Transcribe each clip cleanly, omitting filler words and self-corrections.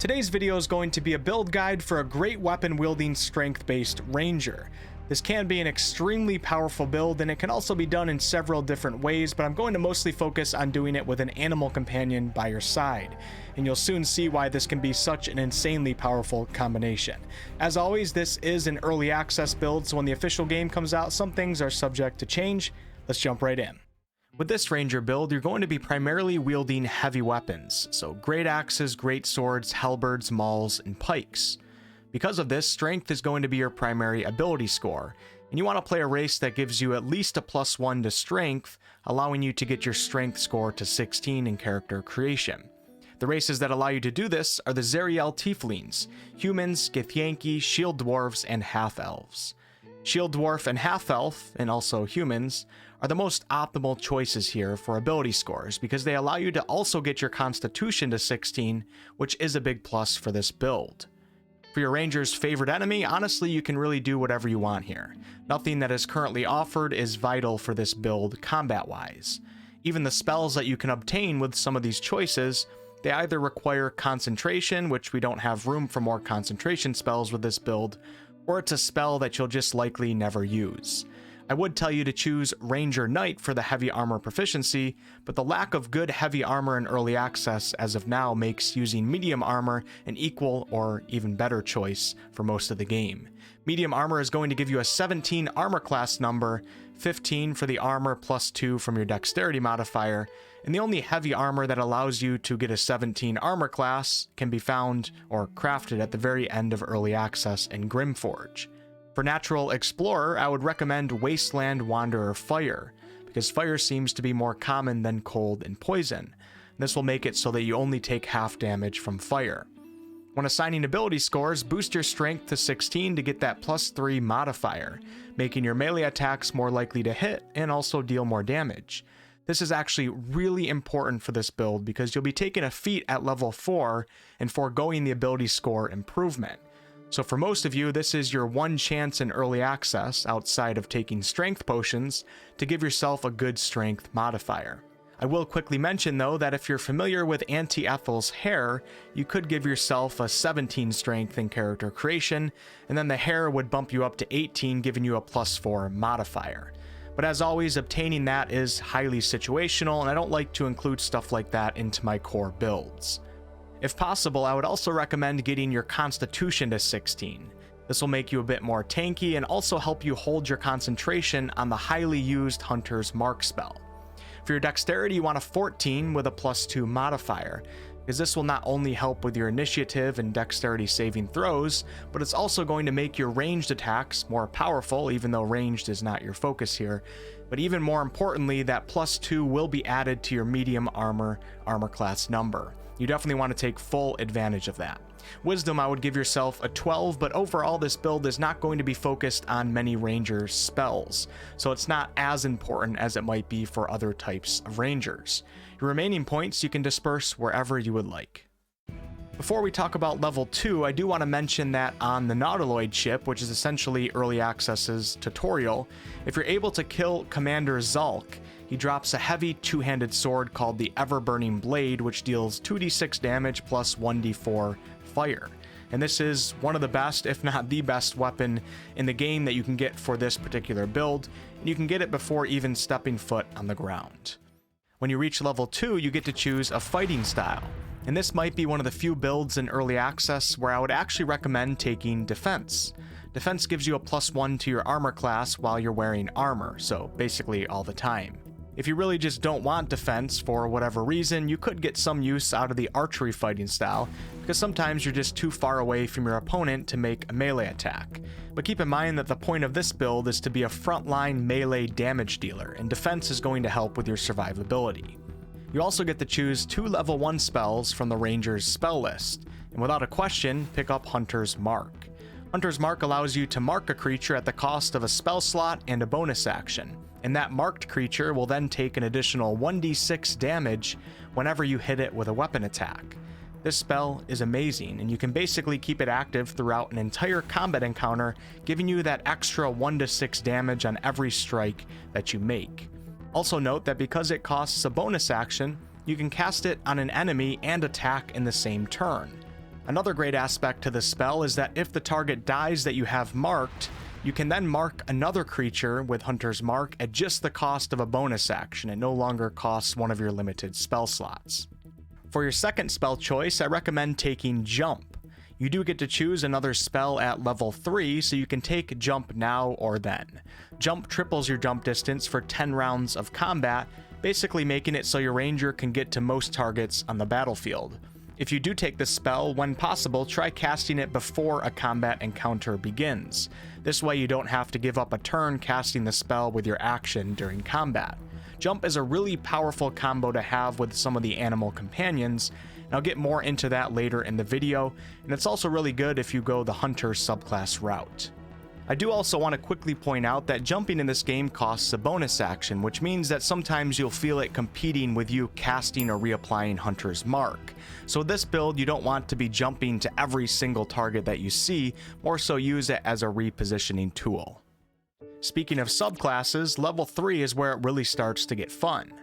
Today's video is going to be a build guide for a great weapon wielding strength-based ranger. This can be an extremely powerful build, and it can also be done in several different ways, but I'm going to mostly focus on doing it with an animal companion by your side, and you'll soon see why this can be such an insanely powerful combination. As always, this is an early access build, so when the official game comes out, some things are subject to change. Let's jump right in. With this ranger build, you're going to be primarily wielding heavy weapons, so great axes, great swords, halberds, mauls, and pikes. Because of this, strength is going to be your primary ability score, and you want to play a race that gives you at least a +1 to strength, allowing you to get your strength score to 16 in character creation. The races that allow you to do this are the Zariel Tieflings, humans, Githyanki, shield dwarves, and half-elves. Shield dwarf and half-elf, and also humans, are the most optimal choices here for ability scores because they allow you to also get your constitution to 16, which is a big plus for this build. For your ranger's favorite enemy, honestly, you can really do whatever you want here. Nothing that is currently offered is vital for this build combat-wise. Even the spells that you can obtain with some of these choices, they either require concentration, which we don't have room for more concentration spells with this build, or it's a spell that you'll just likely never use. I would tell you to choose Ranger Knight for the heavy armor proficiency, but the lack of good heavy armor in early access as of now makes using medium armor an equal or even better choice for most of the game. Medium armor is going to give you a 17 armor class number, 15 for the armor +2 from your dexterity modifier, and the only heavy armor that allows you to get a 17 armor class can be found or crafted at the very end of early access in Grimforge. For Natural Explorer, I would recommend Wasteland Wanderer Fire, because fire seems to be more common than cold and poison. This will make it so that you only take half damage from fire. When assigning ability scores, boost your strength to 16 to get that +3 modifier, making your melee attacks more likely to hit and also deal more damage. This is actually really important for this build because you'll be taking a feat at level 4 and foregoing the ability score improvement. So for most of you, this is your one chance in early access, outside of taking strength potions, to give yourself a good strength modifier. I will quickly mention though that if you're familiar with Auntie Ethel's hair, you could give yourself a 17 strength in character creation, and then the hair would bump you up to 18, giving you a +4 modifier. But as always, obtaining that is highly situational, and I don't like to include stuff like that into my core builds. If possible, I would also recommend getting your constitution to 16. This will make you a bit more tanky and also help you hold your concentration on the highly used Hunter's Mark spell. For your dexterity, you want a 14 with a +2 modifier, because this will not only help with your initiative and dexterity saving throws, but it's also going to make your ranged attacks more powerful, even though ranged is not your focus here. But even more importantly, that +2 will be added to your medium armor class number. You definitely want to take full advantage of that. Wisdom, I would give yourself a 12, but overall this build is not going to be focused on many ranger spells, so it's not as important as it might be for other types of rangers. Your remaining points you can disperse wherever you would like. Before we talk about level 2, I do want to mention that on the Nautiloid ship, which is essentially early access's tutorial, if you're able to kill Commander Zulk, he drops a heavy two-handed sword called the Ever-Burning Blade, which deals 2d6 damage plus 1d4 fire. And this is one of the best, if not the best weapon in the game that you can get for this particular build, and you can get it before even stepping foot on the ground. When you reach level 2, you get to choose a fighting style. And this might be one of the few builds in early access where I would actually recommend taking defense. Defense gives you a +1 to your armor class while you're wearing armor, so basically all the time. If you really just don't want defense for whatever reason, you could get some use out of the archery fighting style, because sometimes you're just too far away from your opponent to make a melee attack. But keep in mind that the point of this build is to be a frontline melee damage dealer, and defense is going to help with your survivability. You also get to choose 2 level 1 spells from the Ranger's spell list, and without a question, pick up Hunter's Mark. Hunter's Mark allows you to mark a creature at the cost of a spell slot and a bonus action, and that marked creature will then take an additional 1d6 damage whenever you hit it with a weapon attack. This spell is amazing, and you can basically keep it active throughout an entire combat encounter, giving you that extra 1 to 6 damage on every strike that you make. Also note that because it costs a bonus action, you can cast it on an enemy and attack in the same turn. Another great aspect to this spell is that if the target dies that you have marked, you can then mark another creature with Hunter's Mark at just the cost of a bonus action. It no longer costs one of your limited spell slots. For your second spell choice, I recommend taking Jump. You do get to choose another spell at level 3, so you can take Jump now or then. Jump triples your jump distance for 10 rounds of combat, basically making it so your ranger can get to most targets on the battlefield. If you do take this spell, when possible, try casting it before a combat encounter begins. This way you don't have to give up a turn casting the spell with your action during combat. Jump is a really powerful combo to have with some of the animal companions, and I'll get more into that later in the video, and it's also really good if you go the hunter subclass route. I do also want to quickly point out that jumping in this game costs a bonus action, which means that sometimes you'll feel it competing with you casting or reapplying Hunter's Mark. So with this build, you don't want to be jumping to every single target that you see, more so use it as a repositioning tool. Speaking of subclasses, level 3 is where it really starts to get fun.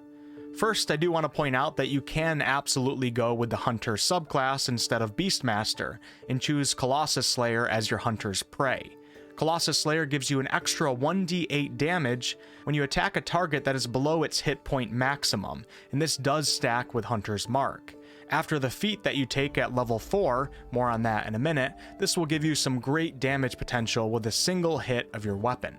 First, I do want to point out that you can absolutely go with the Hunter subclass instead of Beastmaster, and choose Colossus Slayer as your Hunter's Prey. Colossus Slayer gives you an extra 1d8 damage when you attack a target that is below its hit point maximum, and this does stack with Hunter's Mark. After the feat that you take at level 4, more on that in a minute, this will give you some great damage potential with a single hit of your weapon.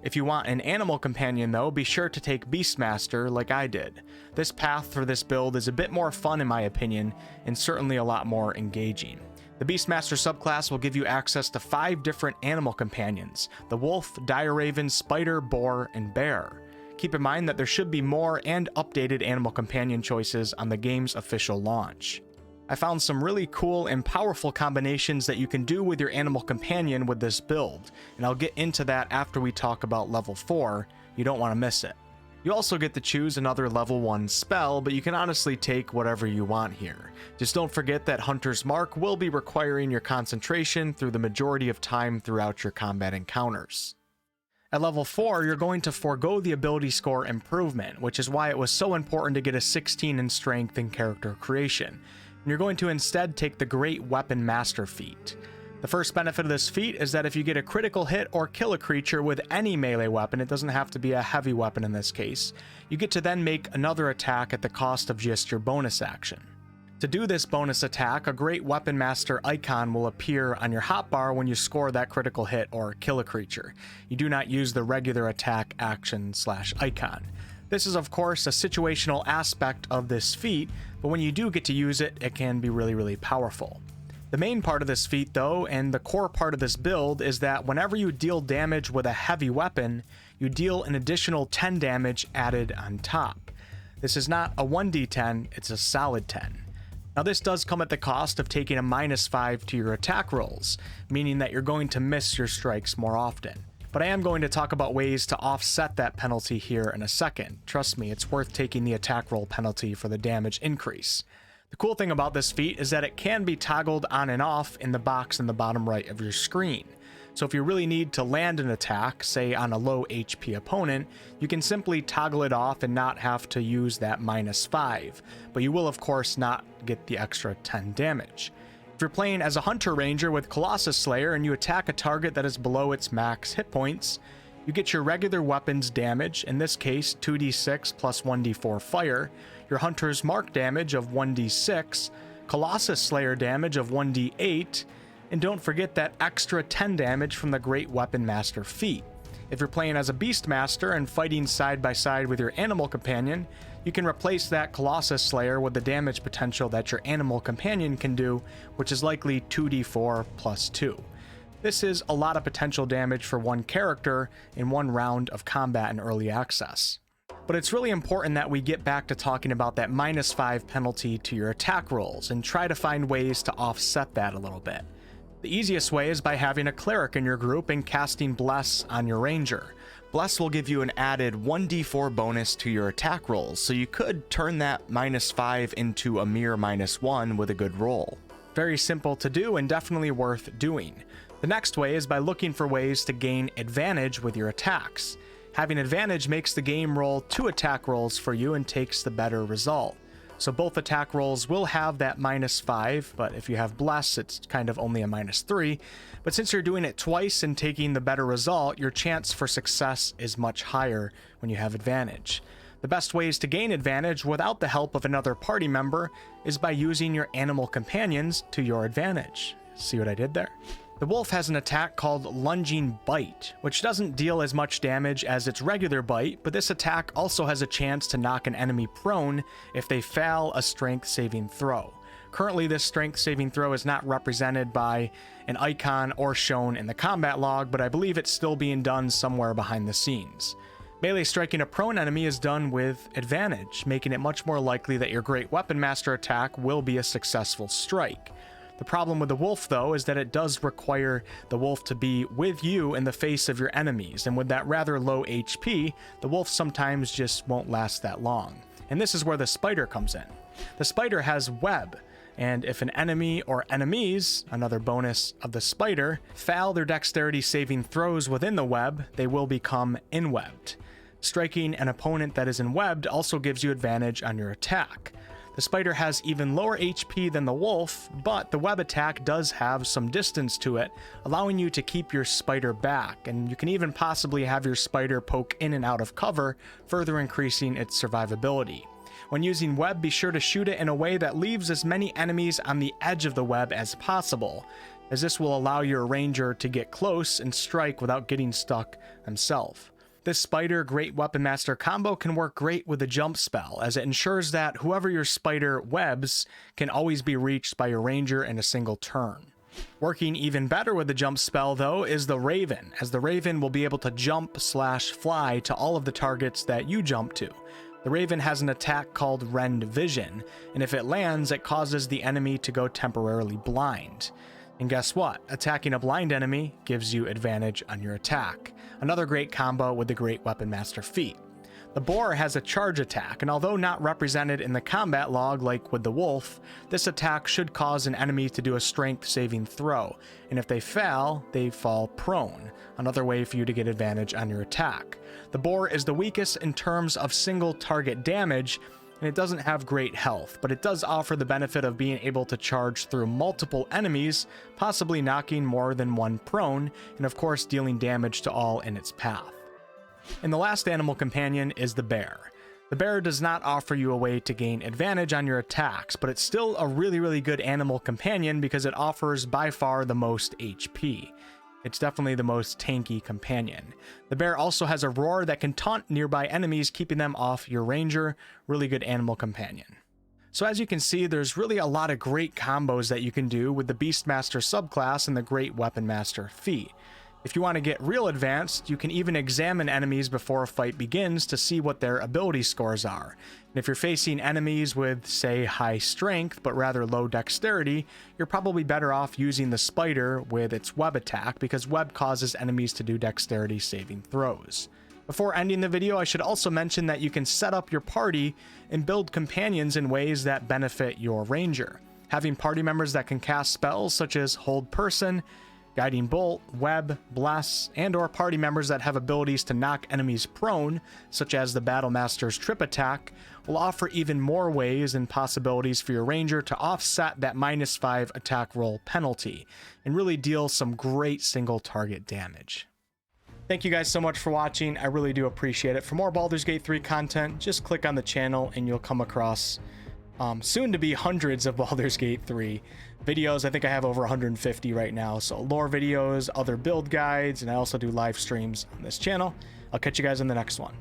If you want an animal companion though, be sure to take Beastmaster like I did. This path for this build is a bit more fun in my opinion, and certainly a lot more engaging. The Beastmaster subclass will give you access to 5 different animal companions: the wolf, dire raven, spider, boar, and bear. Keep in mind that there should be more and updated animal companion choices on the game's official launch. I found some really cool and powerful combinations that you can do with your animal companion with this build, and I'll get into that after we talk about level 4, you don't want to miss it. You also get to choose another level 1 spell, but you can honestly take whatever you want here. Just don't forget that Hunter's Mark will be requiring your concentration through the majority of time throughout your combat encounters. At level 4, you're going to forego the ability score improvement, which is why it was so important to get a 16 in strength and character creation. And you're going to instead take the Great Weapon Master feat. The first benefit of this feat is that if you get a critical hit or kill a creature with any melee weapon, it doesn't have to be a heavy weapon in this case, you get to then make another attack at the cost of just your bonus action. To do this bonus attack, a Great Weapon Master icon will appear on your hotbar when you score that critical hit or kill a creature. You do not use the regular attack action / icon. This is of course a situational aspect of this feat, but when you do get to use it, it can be really powerful. The main part of this feat though, and the core part of this build, is that whenever you deal damage with a heavy weapon, you deal an additional 10 damage added on top. This is not a 1d10, it's a solid 10. Now this does come at the cost of taking a -5 to your attack rolls, meaning that you're going to miss your strikes more often. But I am going to talk about ways to offset that penalty here in a second. Trust me, it's worth taking the attack roll penalty for the damage increase. The cool thing about this feat is that it can be toggled on and off in the box in the bottom right of your screen. So if you really need to land an attack, say on a low HP opponent, you can simply toggle it off and not have to use that -5, but you will of course not get the extra 10 damage. If you're playing as a Hunter Ranger with Colossus Slayer and you attack a target that is below its max hit points, you get your regular weapons damage, in this case 2d6 plus 1d4 fire, your Hunter's Mark damage of 1d6, Colossus Slayer damage of 1d8, and don't forget that extra 10 damage from the Great Weapon Master feat. If you're playing as a Beastmaster and fighting side by side with your animal companion, you can replace that Colossus Slayer with the damage potential that your animal companion can do, which is likely 2d4 plus 2. This is a lot of potential damage for one character in one round of combat in early access. But it's really important that we get back to talking about that -5 penalty to your attack rolls and try to find ways to offset that a little bit. The easiest way is by having a cleric in your group and casting Bless on your ranger. Bless will give you an added 1d4 bonus to your attack rolls, so you could turn that -5 into a mere -1 with a good roll. Very simple to do and definitely worth doing. The next way is by looking for ways to gain advantage with your attacks. Having advantage makes the game roll 2 attack rolls for you and takes the better result. So both attack rolls will have that -5, but if you have Bless, it's kind of only a -3. But since you're doing it twice and taking the better result, your chance for success is much higher when you have advantage. The best ways to gain advantage without the help of another party member is by using your animal companions to your advantage. See what I did there? The wolf has an attack called Lunging Bite, which doesn't deal as much damage as its regular bite, but this attack also has a chance to knock an enemy prone if they fail a strength saving throw. Currently, this strength saving throw is not represented by an icon or shown in the combat log, but I believe it's still being done somewhere behind the scenes. Melee striking a prone enemy is done with advantage, making it much more likely that your Great Weapon Master attack will be a successful strike. The problem with the wolf, though, is that it does require the wolf to be with you in the face of your enemies, and with that rather low HP, the wolf sometimes just won't last that long. And this is where the spider comes in. The spider has web, and if an enemy or enemies, another bonus of the spider, fail their dexterity saving throws within the web, they will become inwebbed. Striking an opponent that is inwebbed also gives you advantage on your attack. The spider has even lower HP than the wolf, but the web attack does have some distance to it, allowing you to keep your spider back, and you can even possibly have your spider poke in and out of cover, further increasing its survivability. When using web, be sure to shoot it in a way that leaves as many enemies on the edge of the web as possible, as this will allow your ranger to get close and strike without getting stuck himself. This Spider Great Weapon Master combo can work great with a jump spell, as it ensures that whoever your spider webs can always be reached by your ranger in a single turn. Working even better with the jump spell, though, is the Raven, as the Raven will be able to jump/fly to all of the targets that you jump to. The Raven has an attack called Rend Vision, and if it lands, it causes the enemy to go temporarily blind. And guess what? Attacking a blind enemy gives you advantage on your attack. Another great combo with the Great Weapon Master feat. The Boar has a charge attack, and although not represented in the combat log like with the wolf, this attack should cause an enemy to do a strength saving throw, and if they fail, they fall prone. Another way for you to get advantage on your attack. The Boar is the weakest in terms of single target damage, and it doesn't have great health, but it does offer the benefit of being able to charge through multiple enemies, possibly knocking more than one prone, and of course dealing damage to all in its path. And the last animal companion is the bear. The bear does not offer you a way to gain advantage on your attacks, but it's still a really good animal companion because it offers by far the most HP. It's definitely the most tanky companion. The bear also has a roar that can taunt nearby enemies, keeping them off your ranger. Really good animal companion. So as you can see, there's really a lot of great combos that you can do with the Beastmaster subclass and the Great Weapon Master feat. If you want to get real advanced, you can even examine enemies before a fight begins to see what their ability scores are. And if you're facing enemies with, say, high strength but rather low dexterity, you're probably better off using the spider with its web attack, because web causes enemies to do dexterity saving throws. Before ending the video, I should also mention that you can set up your party and build companions in ways that benefit your ranger. Having party members that can cast spells such as Hold Person, Guiding Bolt, Web, Bless, and or party members that have abilities to knock enemies prone, such as the Battlemaster's Trip Attack, will offer even more ways and possibilities for your ranger to offset that -5 attack roll penalty, and really deal some great single target damage. Thank you guys so much for watching. I really do appreciate it. For more Baldur's Gate 3 content, just click on the channel and you'll come across soon to be hundreds of Baldur's Gate 3 videos. I think I have over 150 right now. So lore videos, other build guides, and I also do live streams on this channel. I'll catch you guys in the next one.